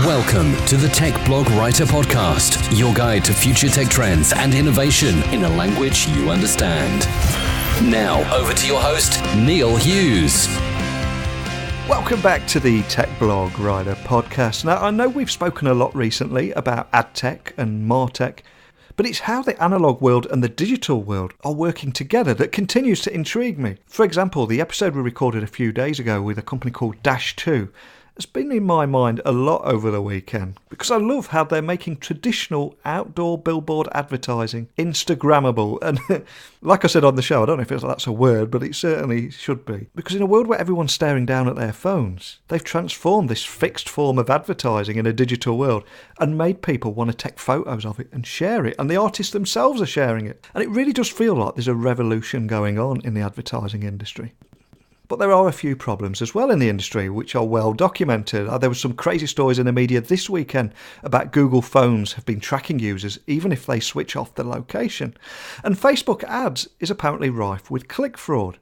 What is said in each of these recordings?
Welcome to the Tech Blog Writer Podcast, your guide to future tech trends and innovation in a language you understand. Now, over to your host, Neil Hughes. Welcome back to the Tech Blog Writer Podcast. Now, I know we've spoken a lot recently about ad tech and martech, but it's how the analog world and the digital world are working together that continues to intrigue me. For example, the episode we recorded a few days ago with a company called Dash2 has been in my mind a lot over the weekend because I love how they're making traditional outdoor billboard advertising Instagrammable. And like I said on the show, I don't know if that's a word, but it certainly should be. Because in a world where everyone's staring down at their phones, they've transformed this fixed form of advertising in a digital world and made people want to take photos of it and share it. And the artists themselves are sharing it. And it really does feel like there's a revolution going on in the advertising industry. But there are a few problems as well in the industry which are well documented. There were some crazy stories in the media this weekend about Google phones have been tracking users even if they switch off the location. And Facebook ads is apparently rife with click fraud.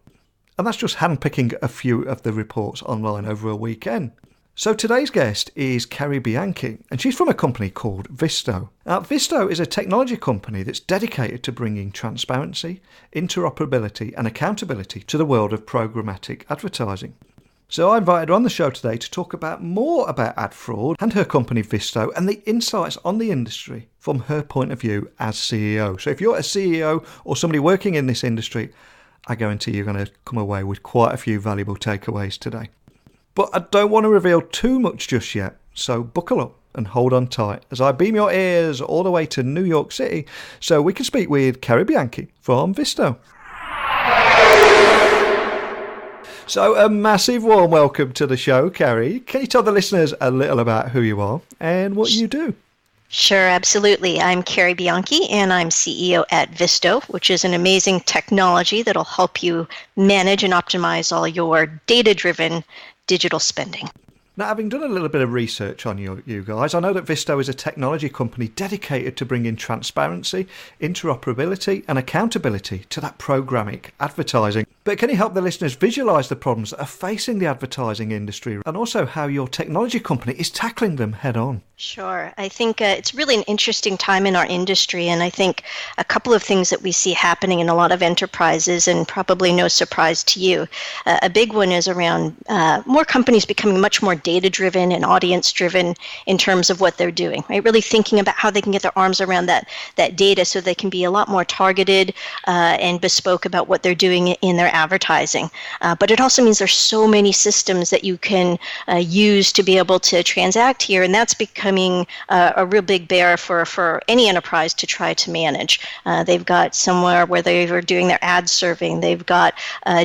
And that's just handpicking a few of the reports online over a weekend. So today's guest is Kerry Bianchi, and she's from a company called Visto. Now, Visto is a technology company that's dedicated to bringing transparency, interoperability and accountability to the world of programmatic advertising. So I invited her on the show today to talk more about ad fraud and her company Visto and the insights on the industry from her point of view as CEO. So if you're a CEO or somebody working in this industry, I guarantee you're going to come away with quite a few valuable takeaways today. But I don't want to reveal too much just yet, so buckle up and hold on tight as I beam your ears all the way to New York City so we can speak with Kerry Bianchi from Visto. So a massive warm welcome to the show, Kerry. Can you tell the listeners a little about who you are and what you do? Sure, absolutely. I'm Kerry Bianchi, and I'm CEO at Visto, which is an amazing technology that'll help you manage and optimize all your data-driven digital spending. Now, having done a little bit of research on you guys, I know that Visto is a technology company dedicated to bringing transparency, interoperability and accountability to that programmatic advertising. But can you help the listeners visualise the problems that are facing the advertising industry and also how your technology company is tackling them head on? Sure. I think it's really an interesting time in our industry, and I think a couple of things that we see happening in a lot of enterprises, and probably no surprise to you. A big one is around more companies becoming much more data-driven and audience-driven in terms of what they're doing, right? Really thinking about how they can get their arms around that data so they can be a lot more targeted and bespoke about what they're doing in their advertising. But it also means there's so many systems that you can use to be able to transact here, and that's becoming a real big bear for any enterprise to try to manage. They've got somewhere where they are doing their ad serving. They've got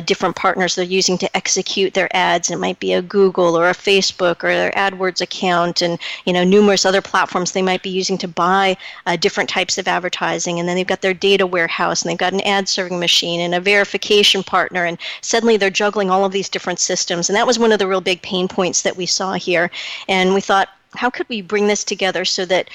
different partners they're using to execute their ads. It might be a Google or a Facebook or their AdWords account, and numerous other platforms they might be using to buy different types of advertising. And then they've got their data warehouse, and they've got an ad serving machine and a verification partner, and suddenly they're juggling all of these different systems. And that was one of the real big pain points that we saw here. And we thought, how could we bring this together so that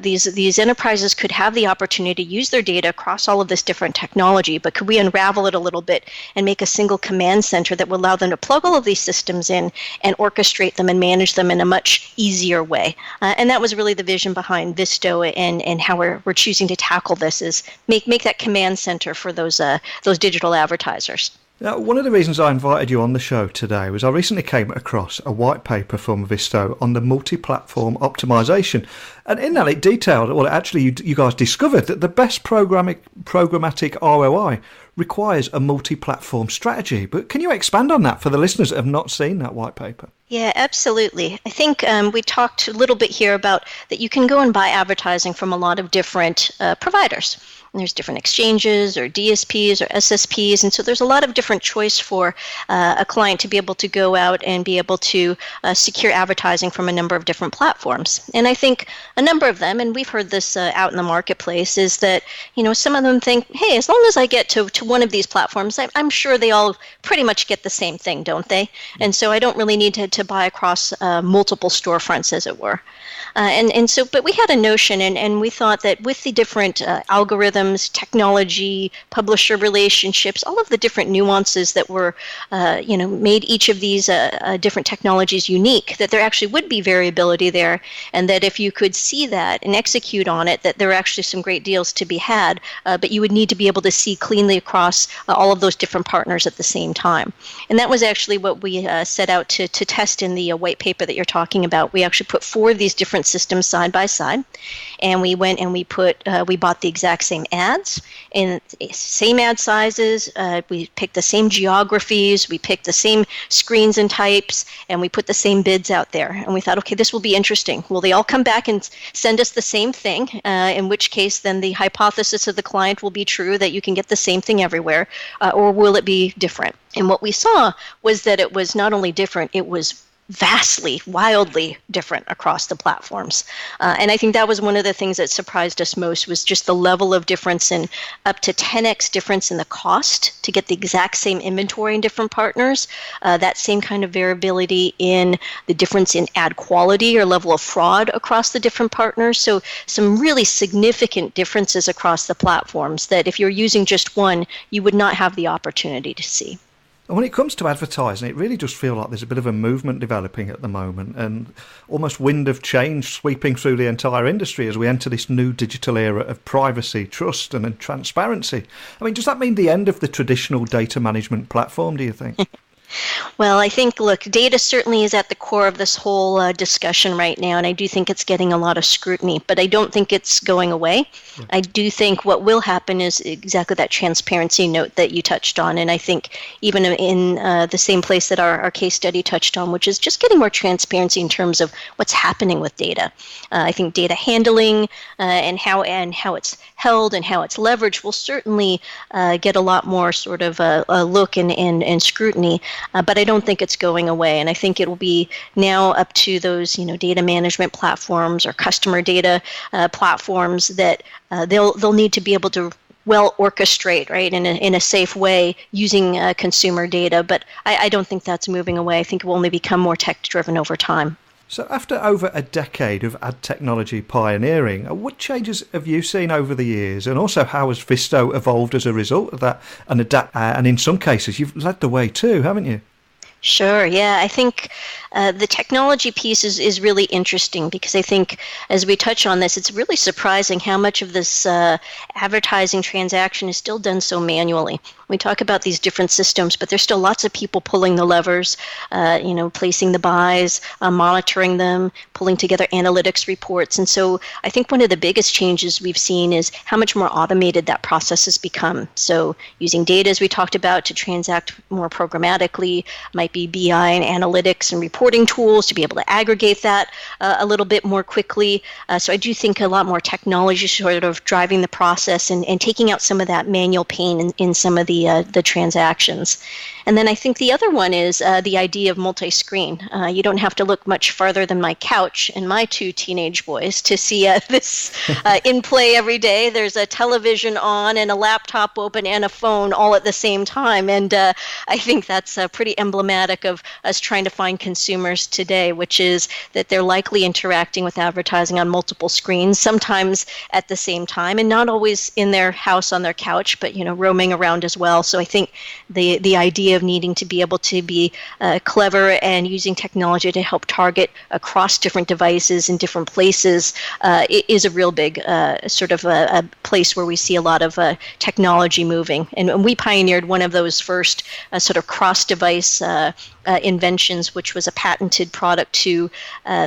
these enterprises could have the opportunity to use their data across all of this different technology, but could we unravel it a little bit and make a single command center that would allow them to plug all of these systems in and orchestrate them and manage them in a much easier way? And that was really the vision behind Visto and how we're choosing to tackle this, is make that command center for those digital advertisers. Now, one of the reasons I invited you on the show today was I recently came across a white paper from Visto on the multi-platform optimization. And in that it detailed, you guys discovered that the best programmatic ROI requires a multi-platform strategy. But can you expand on that for the listeners that have not seen that white paper? Yeah, absolutely. I think we talked a little bit here about that you can go and buy advertising from a lot of different providers. And there's different exchanges or DSPs or SSPs, and so there's a lot of different choice for a client to be able to go out and be able to secure advertising from a number of different platforms. And I think a number of them, and we've heard this out in the marketplace, is that some of them think, hey, as long as I get to one of these platforms, I'm sure they all pretty much get the same thing, don't they? And so I don't really need to to buy across multiple storefronts, as it were. But we had a notion, and we thought that with the different algorithms, technology, publisher relationships, all of the different nuances that were, made each of these different technologies unique, that there actually would be variability there, and that if you could see that and execute on it, that there are actually some great deals to be had, but you would need to be able to see cleanly across all of those different partners at the same time. And that was actually what we set out to test in the white paper that you're talking about. We actually put 4 of these different systems side by side, and we went and we bought the exact same ads in same ad sizes. We picked the same geographies, we picked the same screens and types, and we put the same bids out there. And we thought, okay, this will be interesting. Will they all come back and send us the same thing? In which case, then the hypothesis of the client will be true that you can get the same thing everywhere, or will it be different? And what we saw was that it was not only different, it was vastly, wildly different across the platforms. And I think that was one of the things that surprised us most, was just the level of difference, in up to 10x difference in the cost to get the exact same inventory in different partners, that same kind of variability in the difference in ad quality or level of fraud across the different partners. So some really significant differences across the platforms that if you're using just one, you would not have the opportunity to see. And when it comes to advertising, it really does feel like there's a bit of a movement developing at the moment, and almost wind of change sweeping through the entire industry as we enter this new digital era of privacy, trust and transparency. I mean, does that mean the end of the traditional data management platform, do you think? Well, I think, look, data certainly is at the core of this whole discussion right now, and I do think it's getting a lot of scrutiny, but I don't think it's going away. Yeah. I do think what will happen is exactly that transparency note that you touched on, and I think even in the same place that our case study touched on, which is just getting more transparency in terms of what's happening with data. I think data handling and how it's held and how it's leveraged will certainly get a lot more sort of a look and scrutiny. But I don't think it's going away, and I think it will be now up to those, data management platforms or customer data platforms that they'll need to be able to well orchestrate, right, in a safe way using consumer data. But I don't think that's moving away. I think it will only become more tech-driven over time. So after over a decade of ad technology pioneering, what changes have you seen over the years? And also, how has Visto evolved as a result of that and adapt? And in some cases, you've led the way too, haven't you? Sure, yeah. I think the technology piece is really interesting, because I think as we touch on this, it's really surprising how much of this advertising transaction is still done so manually. We talk about these different systems, but there's still lots of people pulling the levers, placing the buys, monitoring them, pulling together analytics reports. And so I think one of the biggest changes we've seen is how much more automated that process has become. So using data, as we talked about, to transact more programmatically, might be BI and analytics and reporting tools to be able to aggregate that a little bit more quickly. So I do think a lot more technology sort of driving the process and taking out some of that manual pain in some of the transactions. And then I think the other one is the idea of multi-screen. You don't have to look much farther than my couch and my 2 teenage boys to see this in play every day. There's a television on and a laptop open and a phone all at the same time. And I think that's pretty emblematic of us trying to find consumers today, which is that they're likely interacting with advertising on multiple screens, sometimes at the same time, and not always in their house on their couch, but roaming around as well. So I think the idea of needing to be able to be clever and using technology to help target across different devices in different places is a real big sort of a place where we see a lot of technology moving. And we pioneered one of those first sort of cross-device inventions, which was a patented product to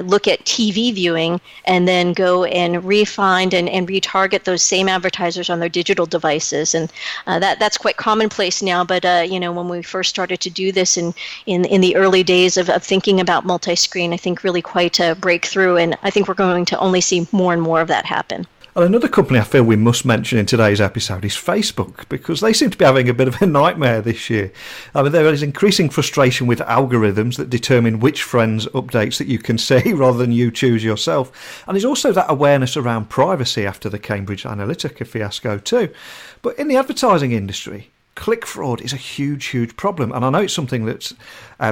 look at TV viewing and then go and refind and retarget those same advertisers on their digital devices. And that's quite commonplace now, but when we first started to do this in the early days of thinking about multi-screen, I think really quite a breakthrough, and I think we're going to only see more and more of that happen. And another company I feel we must mention in today's episode is Facebook, because they seem to be having a bit of a nightmare this year. I mean, there is increasing frustration with algorithms that determine which friends' updates that you can see rather than you choose yourself. And there's also that awareness around privacy after the Cambridge Analytica fiasco too. But in the advertising industry, click fraud is a huge, huge problem. And I know it's something that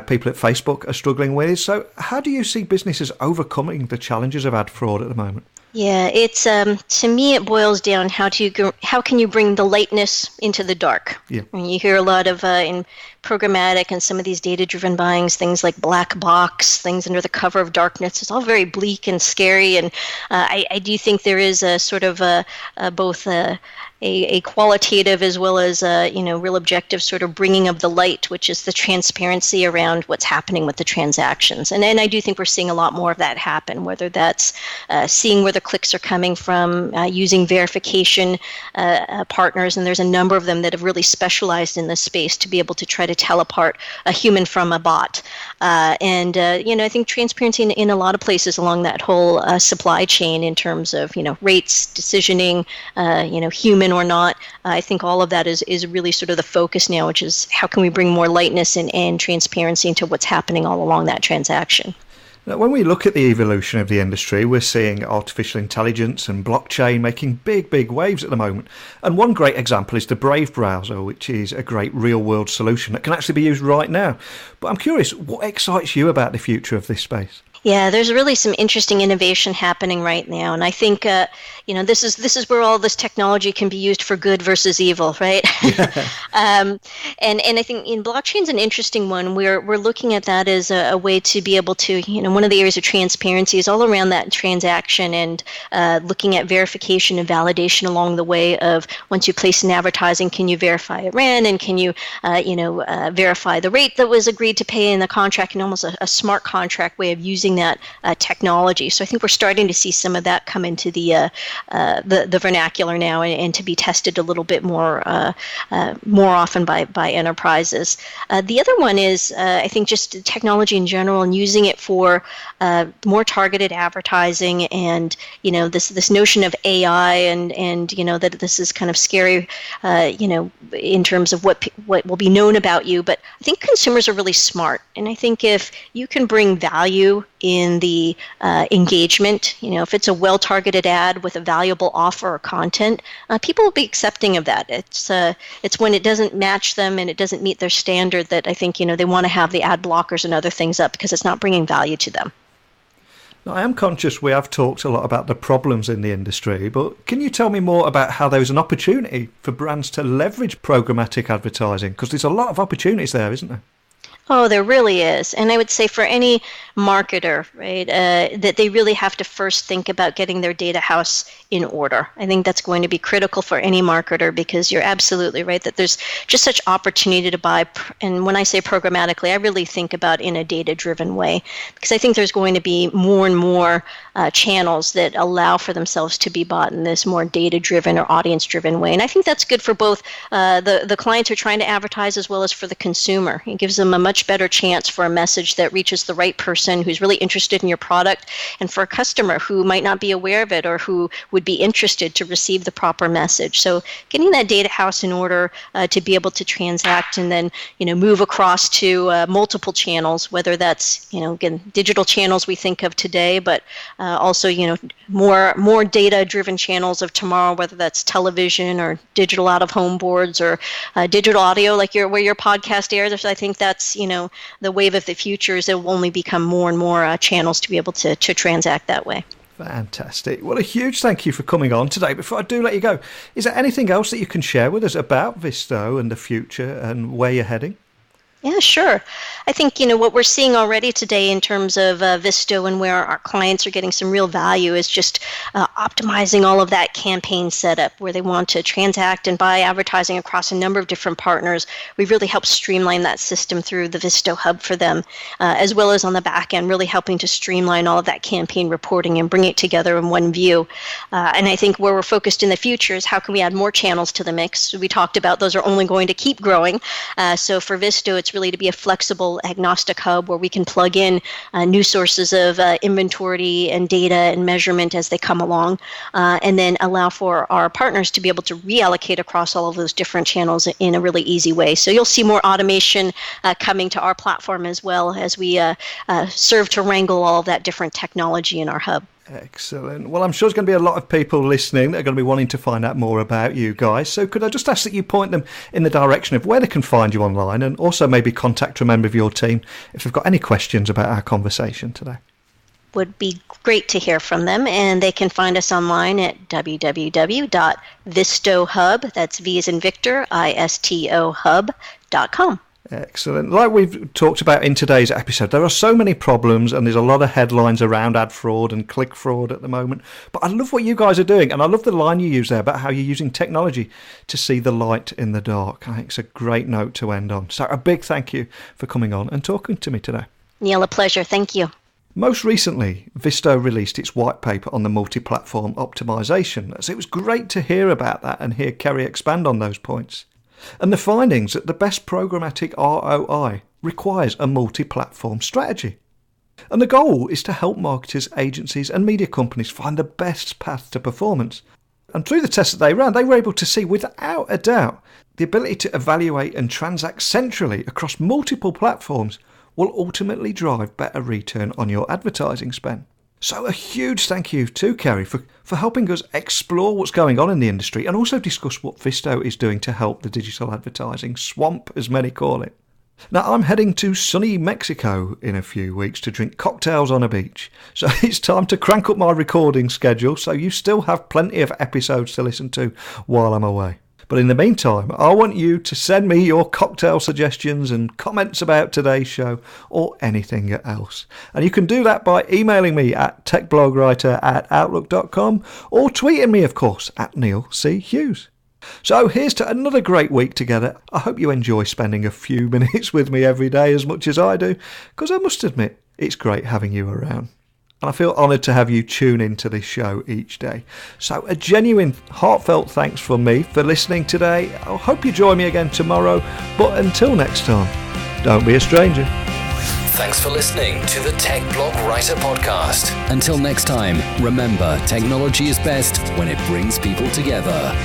people at Facebook are struggling with. So how do you see businesses overcoming the challenges of ad fraud at the moment? Yeah, it's to me it boils down how can you bring the lightness into the dark. Yeah. And you hear a lot of in programmatic and some of these data-driven buyings, things like black box, things under the cover of darkness. It's all very bleak and scary, and I do think there is a sort of both a qualitative as well as real objective sort of bringing of the light, which is the transparency around what's happening with the transactions. And I do think we're seeing a lot more of that happen, whether that's seeing where the clicks are coming from, using verification partners, and there's a number of them that have really specialized in this space to be able to try to tell apart a human from a bot. I think transparency in a lot of places along that whole supply chain in terms of, rates, decisioning, human or not. I think all of that is really sort of the focus now, which is how can we bring more lightness and transparency into what's happening all along that transaction. Now, when we look at the evolution of the industry, we're seeing artificial intelligence and blockchain making big waves at the moment. And one great example is the Brave browser, which is a great real-world solution that can actually be used right now. But I'm curious, what excites you about the future of this space? Yeah, there's really some interesting innovation happening right now, and I think this is where all this technology can be used for good versus evil, right? Yeah. And I think blockchain's an interesting one. We're looking at that as a way to be able to, one of the areas of transparency is all around that transaction and looking at verification and validation along the way of once you place an advertising, can you verify it ran, and can you verify the rate that was agreed to pay in the contract, and almost a smart contract way of using that technology. So I think we're starting to see some of that come into the vernacular now and to be tested a little bit more often by enterprises. The other one is I think just technology in general and using it for more targeted advertising and this notion of AI and that this is kind of scary in terms of what will be known about you. But I think consumers are really smart, and I think if you can bring value in the engagement, if it's a well-targeted ad with a valuable offer or content, people will be accepting of that. It's when it doesn't match them and it doesn't meet their standard that I think they want to have the ad blockers and other things up because it's not bringing value to them. Now, I am conscious we have talked a lot about the problems in the industry, but can you tell me more about how there's an opportunity for brands to leverage programmatic advertising? Because there's a lot of opportunities there, isn't there? Oh, there really is. And I would say for any marketer, right, that they really have to first think about getting their data house in order. I think that's going to be critical for any marketer because you're absolutely right that there's just such opportunity to buy. And when I say programmatically, I really think about in a data-driven way because I think there's going to be more and more channels that allow for themselves to be bought in this more data-driven or audience-driven way. And I think that's good for both the clients who are trying to advertise as well as for the consumer. It gives them a much better chance for a message that reaches the right person who's really interested in your product, and for a customer who might not be aware of it or who would be interested to receive the proper message. So getting that data house in order to be able to transact and then move across to multiple channels, whether that's again digital channels we think of today, but also more data-driven channels of tomorrow, whether that's television or digital out-of-home boards or digital audio like where your podcast airs. I think that's the wave of the future is it will only become more and more channels to be able to transact that way. Fantastic. Well, a huge thank you for coming on today. Before I do let you go, is there anything else that you can share with us about Visto and the future and where you're heading? Yeah, sure. I think, what we're seeing already today in terms of Visto and where our clients are getting some real value is just optimizing all of that campaign setup where they want to transact and buy advertising across a number of different partners. We've really helped streamline that system through the Visto Hub for them, as well as on the back end, really helping to streamline all of that campaign reporting and bring it together in one view. And I think where we're focused in the future is how can we add more channels to the mix. We talked about those are only going to keep growing. So for Visto, it's really to be a flexible agnostic hub where we can plug in new sources of inventory and data and measurement as they come along down, and then allow for our partners to be able to reallocate across all of those different channels in a really easy way. So you'll see more automation coming to our platform as well as we serve to wrangle all of that different technology in our hub. Excellent. Well, I'm sure there's going to be a lot of people listening that are going to be wanting to find out more about you guys. So could I just ask that you point them in the direction of where they can find you online, and also maybe contact a member of your team if they've got any questions about our conversation today? Would be great to hear from them, and they can find us online at www.vistohub, that's V as in Victor, ISTO hub.com. Excellent. Like we've talked about in today's episode, there are so many problems and there's a lot of headlines around ad fraud and click fraud at the moment. But I love what you guys are doing, and I love the line you use there about how you're using technology to see the light in the dark. I think it's a great note to end on. So a big thank you for coming on and talking to me today. Neil, a pleasure. Thank you. Most recently, Visto released its white paper on the multi-platform optimization. So it was great to hear about that and hear Kerry expand on those points. And the findings that the best programmatic ROI requires a multi-platform strategy. And the goal is to help marketers, agencies and media companies find the best path to performance. And through the tests that they ran, they were able to see without a doubt the ability to evaluate and transact centrally across multiple platforms will ultimately drive better return on your advertising spend. So a huge thank you to Kerry for helping us explore what's going on in the industry and also discuss what Visto is doing to help the digital advertising swamp, as many call it. Now, I'm heading to sunny Mexico in a few weeks to drink cocktails on a beach. So it's time to crank up my recording schedule so you still have plenty of episodes to listen to while I'm away. But in the meantime, I want you to send me your cocktail suggestions and comments about today's show or anything else. And you can do that by emailing me at techblogwriter@outlook.com or tweeting me, of course, at Neil C. Hughes. So here's to another great week together. I hope you enjoy spending a few minutes with me every day as much as I do, because I must admit, it's great having you around. And I feel honoured to have you tune into this show each day. So a genuine, heartfelt thanks from me for listening today. I hope you join me again tomorrow. But until next time, don't be a stranger. Thanks for listening to the Tech Blog Writer Podcast. Until next time, remember, technology is best when it brings people together.